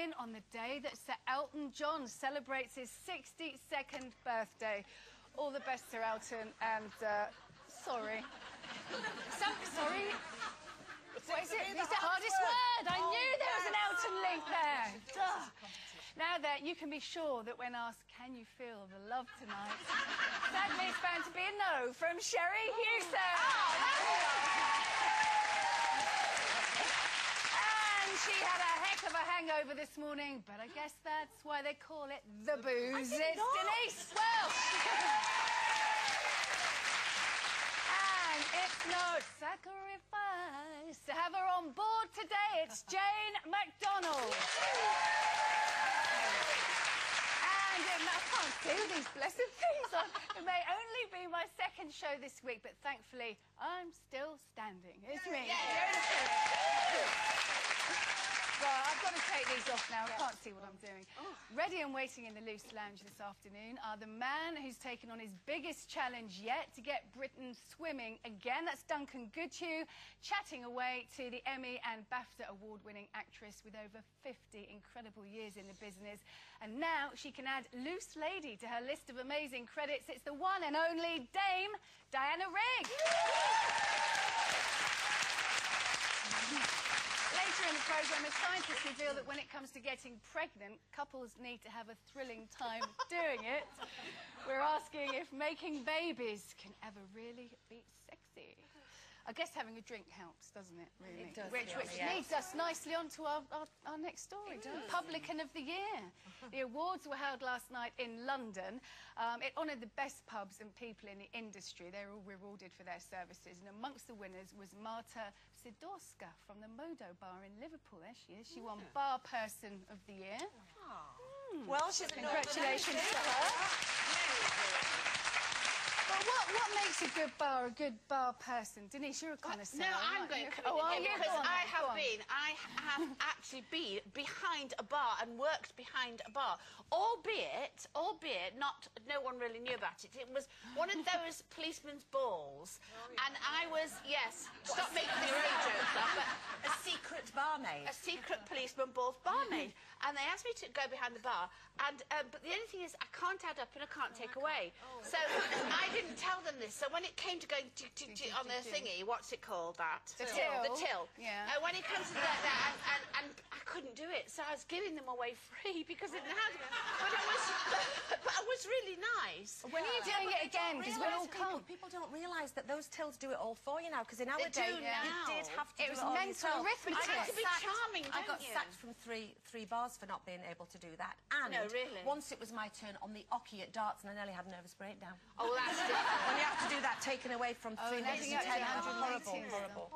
in on the day that Sir Elton John celebrates his 62nd birthday. All the best, Sir Elton, and, sorry. Sorry? What is it? It's the hardest word. I knew there was an Elton link there. Duh. Now that you can be sure that when asked, can you feel the love tonight? Sadly, it's bound to be a no from Sherrie Hewson. And she had a heck of a hangover this morning, but I guess that's why they call it the booze. It's Denise, Welch. And it's no sacrifice to have her on board today. It's McDonald. And I can't do these blessed things on. It may only be my second show this week, but thankfully I'm still standing. It's me. Well, I've got to take these off now. I can't see what I'm doing. Ready and waiting in the loose lounge this afternoon are the man who's taken on his biggest challenge yet to get Britain swimming again. That's Duncan Goodhew, chatting away to the Emmy and BAFTA award-winning actress with over 50 incredible years in the business. And now she can add Loose Lady to her list of amazing credits. It's the one and only Dame Diana Rigg. Later in the programme, as scientists reveal that when it comes to getting pregnant, couples need to have a thrilling time doing it. We're asking if making babies can ever really be sexy. I guess having a drink helps, doesn't it, really? It does. Which leads us nicely on to our next story, Publican of the Year. The awards were held last night in London. It honoured the best pubs and people in the industry. They were all rewarded for their services. And amongst the winners was Marta Sidorska from the Modo Bar in Liverpool. There she is. She won Bar Person of the Year. Well, she's congratulations to her. Well, what makes a good bar person? Denise, you're a connoisseur. No, I'm going to come in here because I have actually been behind a bar and worked behind a bar, albeit no one really knew about it. It was one of those policemen's balls, and I was, stop making the jokes up, but a secret barmaid. A secret policeman balls barmaid. And they asked me to go behind the bar, and but the only thing is I can't add up and I can't take away. So I didn't tell them this. So when it came to going on their thingy, what's it called? That the till. The till. Yeah. When it comes to that, and I couldn't do it, so I was giving them away free because it didn't have to. But it was really nice. When are you doing it again? Because we'll all come. People don't realise that those tills do it all for you now. Because in our day, you did have to do it all mental yourself. arithmetic. I had to be charming, I got sacked from three bars for not being able to do that. And no, really? Once it was my turn on the ocky at darts, and I nearly had a nervous breakdown. Oh, well, that's different. When you have to do that taken away from 310, horrible.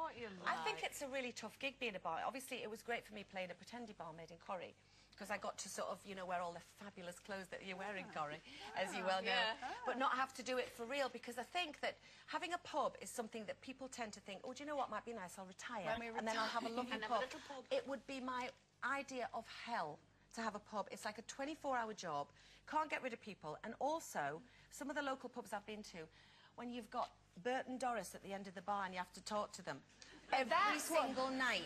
I think it's a really tough gig being a bar. Obviously, it was great for me playing a pretendy barmaid in Corrie, because I got to sort of, you know, wear all the fabulous clothes that you wear in Corrie, as you well know, but not have to do it for real, because I think that having a pub is something that people tend to think, oh, do you know what might be nice? I'll retire, and then I'll have a lovely pub. It would be my idea of hell to have a pub. It's like a 24-hour job, can't get rid of people, and also, some of the local pubs I've been to, when you've got Bert and Doris at the end of the bar and you have to talk to them every single night.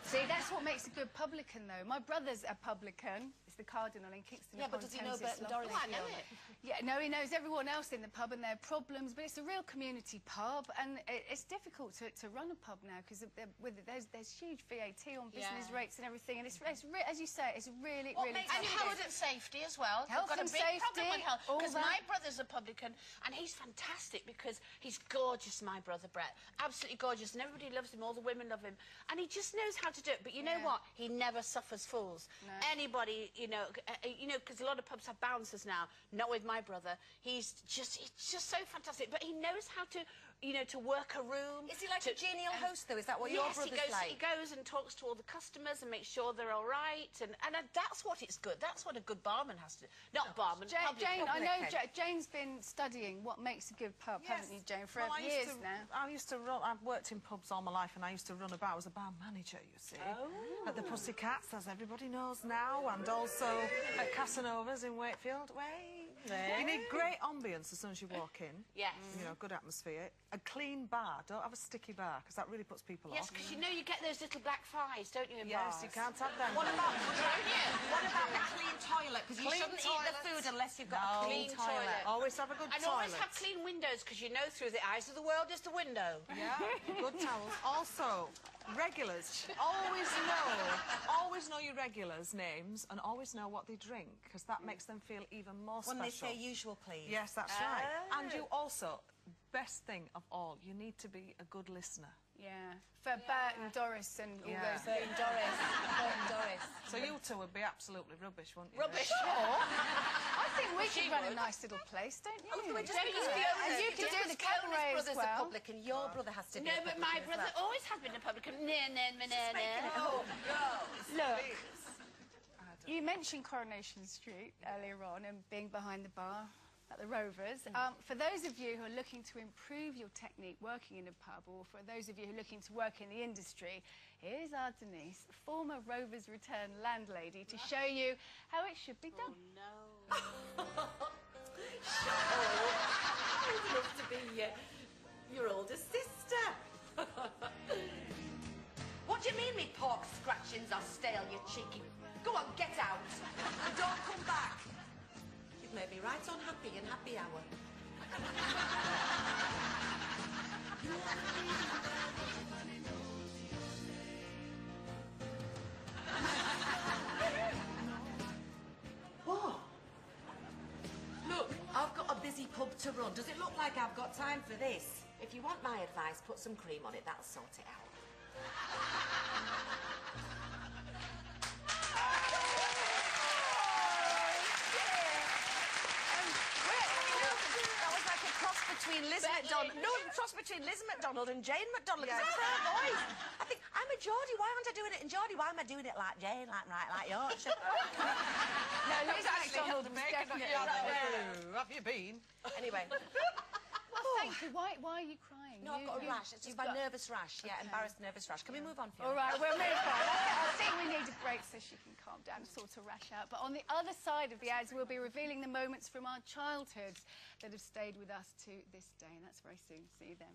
See, that's what makes a good publican, though. My brother's a publican. It's the Cardinal in Kingston. Yeah, but does he know Bert and Doris? I know it. Yeah, no, he knows everyone else in the pub and their problems, but it's a real community pub, and it's difficult to run a pub now, because there's huge VAT on business rates and everything, and it's as you say, it's really and health and safety as well. Health and safety. Problem with health, because my brother's a publican, and he's fantastic because he's gorgeous, my brother Brett. Absolutely gorgeous, and everybody loves him, all the women love him, and he just knows how to do it. But you know what? He never suffers fools. No. Anybody, you know, because a lot of pubs have bouncers now. Not with my brother. He's just so fantastic. But he knows how to, you know, to work a room. Is he like a genial host, though? Is that what your brother's like? Yes, he goes and talks to all the customers and makes sure they're all right, and that's what it's good. That's what a good barman has to do. Not barman, Jane, I know Jane's been studying what makes a good pub, haven't you, Jane, for years now? I used to run, I've worked in pubs all my life, and I used to run about. I was a bar manager, you see, at the Pussycats, as everybody knows now, and also at Casanova's in Wakefield. You need great ambience as soon as you walk in. Yes. You know, good atmosphere. A clean bar. Don't have a sticky bar, because that really puts people off. Yes, because you know you get those little black flies, don't you, in bars? Yes, you can't have them. What you've got a clean toilet. Always have a good toilet. And always have clean windows, because you know through the eyes of the world is the window. Yeah, good towels. Also, regulars. Always know your regulars' names and always know what they drink, because that makes them feel even more special. When they say usual, please. Yes, that's right. And you also, best thing of all, you need to be a good listener. Yeah, for Bert and Doris and all those. Bert and Doris. So you two would be absolutely rubbish, wouldn't you? Rubbish. I think we should run a nice little place, don't you? And you can do the cabaret as well. A publican, your brother has to be No, a but publican my as brother well. always has been a publican. Look, you mentioned Coronation Street earlier on and being behind the bar at the Rovers. For those of you who are looking to improve your technique working in a pub, or for those of you who are looking to work in the industry, here's our Denise, former Rovers return landlady, to show you how it should be done. Oh, no. I would love to be your older sister. What do you mean me pork scratchings are stale, you cheeky... Go on, get out. And don't come back. You've made me right unhappy in happy hour. Whoa. Look, I've got a busy pub to run. Does it look like I've got time for this? If you want my advice, put some cream on it. That'll sort it out. Between Liz McDonald and Jane McDonald, because it's her voice. I think, I'm a Geordie, why aren't I doing it in Geordie? Why am I doing it like Jane, like Yorkshire? No, Liz McDonald was definitely... Have you been? Anyway. Well, thank you. Why are you crying? No, I've got a rash. It's just my nervous rash. Yeah, embarrassed nervous rash. Can we move on, Fiona? All right, we'll move on. I think we need a break so she can calm down and sort her rash out. But on the other side of the ads, we'll be revealing the moments from our childhoods that have stayed with us to this day. And that's very soon. See you then.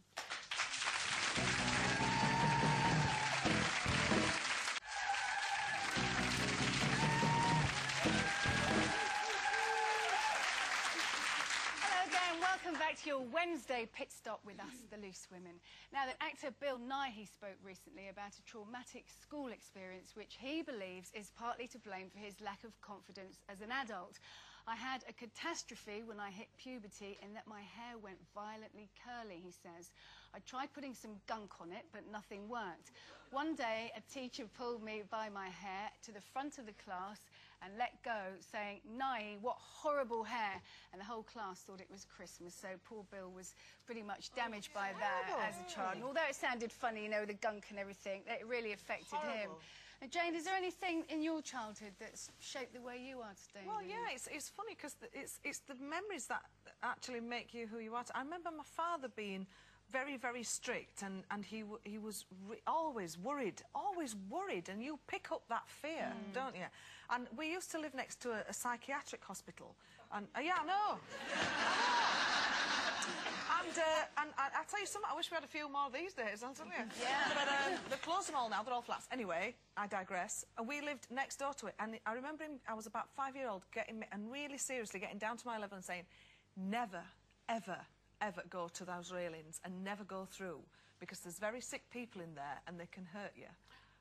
Welcome back to your Wednesday pit stop with us, the Loose Women. Now, the actor Bill Nighy spoke recently about a traumatic school experience which he believes is partly to blame for his lack of confidence as an adult. I had a catastrophe when I hit puberty in that my hair went violently curly, he says. I tried putting some gunk on it, but nothing worked. One day, a teacher pulled me by my hair to the front of the class and let go, saying, "Nighy, what horrible hair." And the whole class thought it was Christmas, so poor Bill was pretty much damaged by that as a child. And although it sounded funny, you know, the gunk and everything, it really affected him. And Jane, is there anything in your childhood that's shaped the way you are today? Well, yeah, it's funny because it's the memories that actually make you who you are. I remember my father being very, very strict, and he was always worried, and you pick up that fear, don't you? And we used to live next to a psychiatric hospital, and yeah, I know. And I tell you something, I wish we had a few more these days, I'll tell you. Yeah. But they've closed them all now, they're all flats. Anyway, I digress. We lived next door to it, and I remember him, I was about 5-year-old, and really seriously getting down to my level and saying, never, ever, ever go to those railings and never go through, because there's very sick people in there and they can hurt you.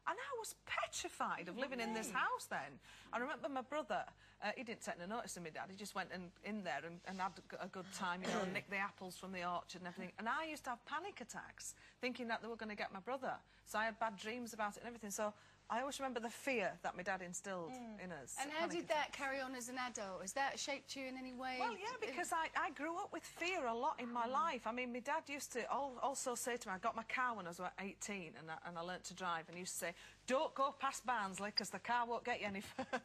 And I was petrified of living in this house then. I remember my brother, he didn't take no notice of me dad, he just went in there and had a good time, you know, and nicked the apples from the orchard and everything. And I used to have panic attacks, thinking that they were going to get my brother. So I had bad dreams about it and everything. So I always remember the fear that my dad instilled in us. And how did that carry on as an adult? Has that shaped you in any way? Well, yeah, because I grew up with fear a lot in my life. I mean, my dad used to also say to me, I got my car when I was about 18 and I learnt to drive, and he used to say, don't go past Barnsley because the car won't get you any further.